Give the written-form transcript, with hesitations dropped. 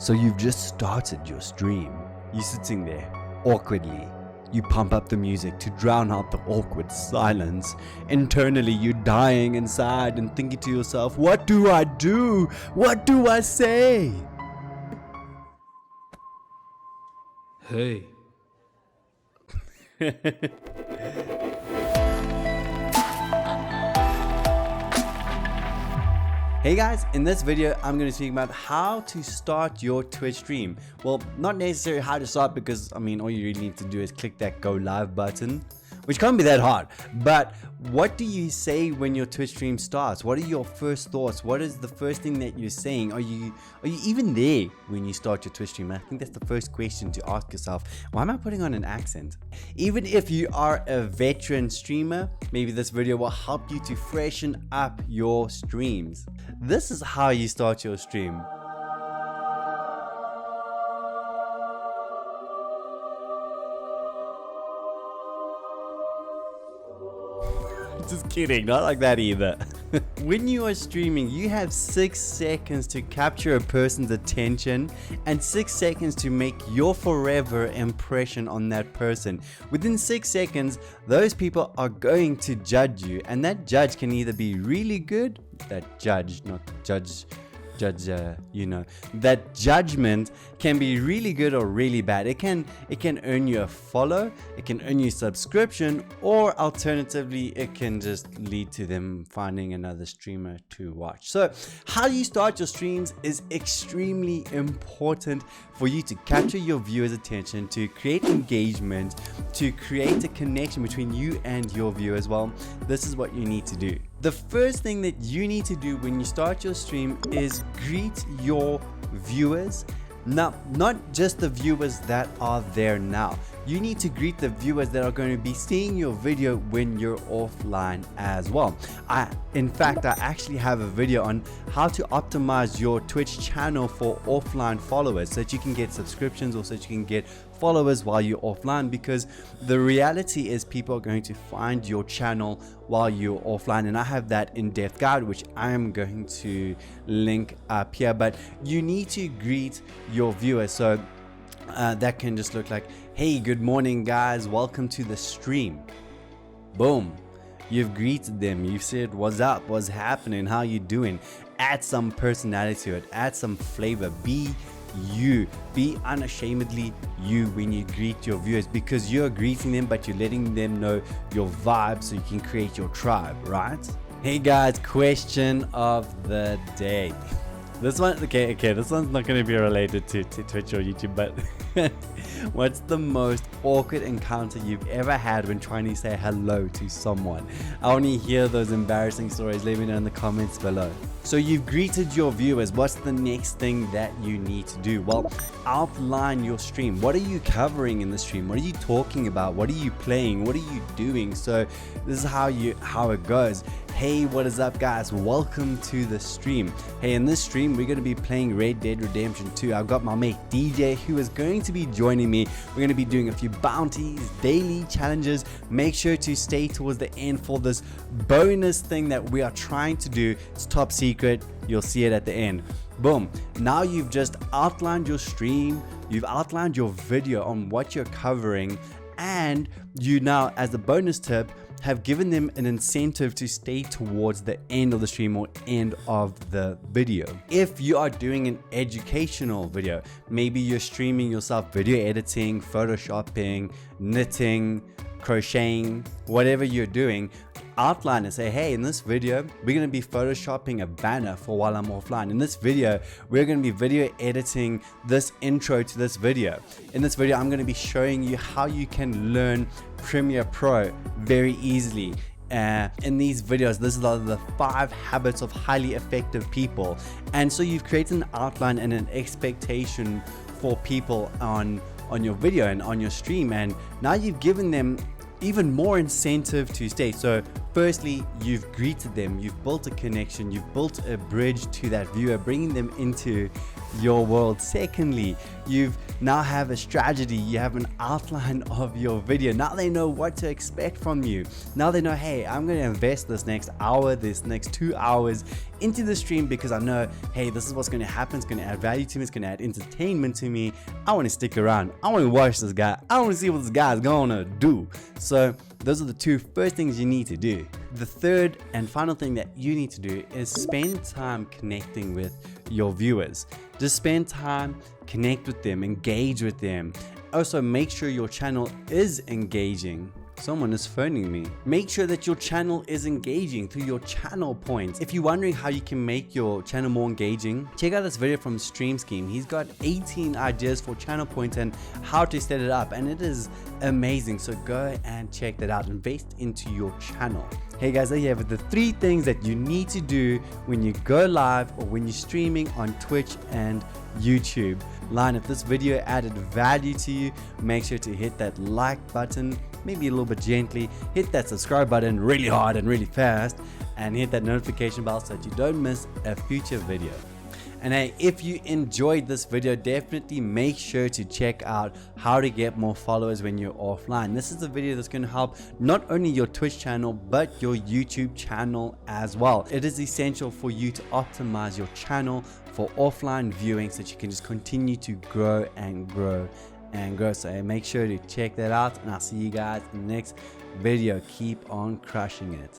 So you've just started your stream. You're sitting there, awkwardly. You pump up the music to drown out the awkward silence. Internally, you're dying inside and thinking to yourself, what do I do? What do I say? Hey. Hey guys, in this video I'm going to speak about how to start your Twitch stream. Well, not necessarily how to start, because all you really need to do is click that go live button, which can't be that hard. But what do you say when your Twitch stream starts? What are your first thoughts? What is the first thing that you're saying? Are you even there when you start your Twitch stream? I think that's the first question to ask yourself. Why am I putting on an accent? Even if you are a veteran streamer, maybe this video will help you to freshen up your streams. This is how you start your stream. Just kidding, not like that either. When you are streaming, you have 6 seconds to capture a person's attention and 6 seconds to make your forever impression on that person. Within 6 seconds, those people are going to judge you, and that judge can either be really good, that judgment can be really good or really bad. It can earn you a follow, it can earn you subscription, or alternatively it can just lead to them finding another streamer to watch. So how you start your streams is extremely important for you to capture your viewers' attention, to create engagement, to create a connection between you and your viewers. Well, this is what you need to do. The first thing that you need to do when you start your stream is greet your viewers. Now, not just the viewers that are there now. You need to greet the viewers that are going to be seeing your video when you're offline as well. In fact, I actually have a video on how to optimize your Twitch channel for offline followers, so that you can get subscriptions or so that you can get followers while you're offline, because the reality is people are going to find your channel while you're offline, and I have that in-depth guide which I am going to link up here. But you need to greet your viewers, so that can just look like, hey, good morning guys, welcome to the stream. Boom, you've greeted them, you've said what's up, what's happening, how you doing. Add some personality to it, add some flavor. Be you, be unashamedly you when you greet your viewers, because you're greeting them but you're letting them know your vibe so you can create your tribe, right? Hey guys, question of the day. This one, okay, this one's not going to be related to Twitch or YouTube, but what's the most awkward encounter you've ever had when trying to say hello to someone? I want to hear those embarrassing stories. Let me know in the comments below. So you've greeted your viewers. What's the next thing that you need to do? Well, outline your stream. What are you covering in the stream? What are you talking about? What are you playing? What are you doing? So this is how it goes. Hey, what is up guys? Welcome to the stream. Hey, in this stream we're going to be playing Red Dead Redemption 2. I've got my mate DJ who is going to be joining me. We're going to be doing a few bounties, daily challenges. Make sure to stay towards the end for this bonus thing that we are trying to do. It's top secret. You'll see it at the end. Boom. Now you've just outlined your stream. You've outlined your video on what you're covering, and you now, as a bonus tip, have given them an incentive to stay towards the end of the stream or end of the video. If you are doing an educational video, maybe you're streaming yourself video editing, photoshopping, knitting, crocheting, whatever you're doing, outline and say, hey, in this video we're going to be photoshopping a banner for while I'm offline. In this video we're going to be video editing this intro to this video. In this video I'm going to be showing you how you can learn Premiere Pro very easily. In these videos, this is the 5 habits of highly effective people. And so you've created an outline and an expectation for people on your video and on your stream, and now you've given them even more incentive to stay. So firstly, you've greeted them, you've built a connection, you've built a bridge to that viewer, bringing them into your world. Secondly, you've now have a strategy, you have an outline of your video. Now they know what to expect from you. Now they know, hey, I'm going to invest this next hour, this next 2 hours into the stream because I know, hey, this is what's going to happen. It's going to add value to me. It's going to add entertainment to me. I want to stick around. I want to watch this guy. I want to see what this guy's going to do. So those are the two first things you need to do. The third and final thing that you need to do is spend time connecting with your viewers. Just spend time, connect with them, engage with them. Also, make sure your channel is engaging. Someone is phoning me. Make sure that your channel is engaging through your channel points. If you're wondering how you can make your channel more engaging, check out this video from Stream Scheme. He's got 18 ideas for channel points and how to set it up, and it is amazing. So go and check that out. Invest into your channel. Hey guys, there you have it, the 3 things that you need to do when you go live or when you're streaming on Twitch and YouTube. If this video added value to you, make sure to hit that like button, maybe a little bit gently, hit that subscribe button really hard and really fast, and hit that notification bell so that you don't miss a future video. And hey, if you enjoyed this video, definitely make sure to check out how to get more followers when you're offline. This is a video that's going to help not only your Twitch channel, but your YouTube channel as well. It is essential for you to optimize your channel for offline viewing so that you can just continue to grow and grow and grow. So make sure to check that out, and I'll see you guys in the next video. Keep on crushing it.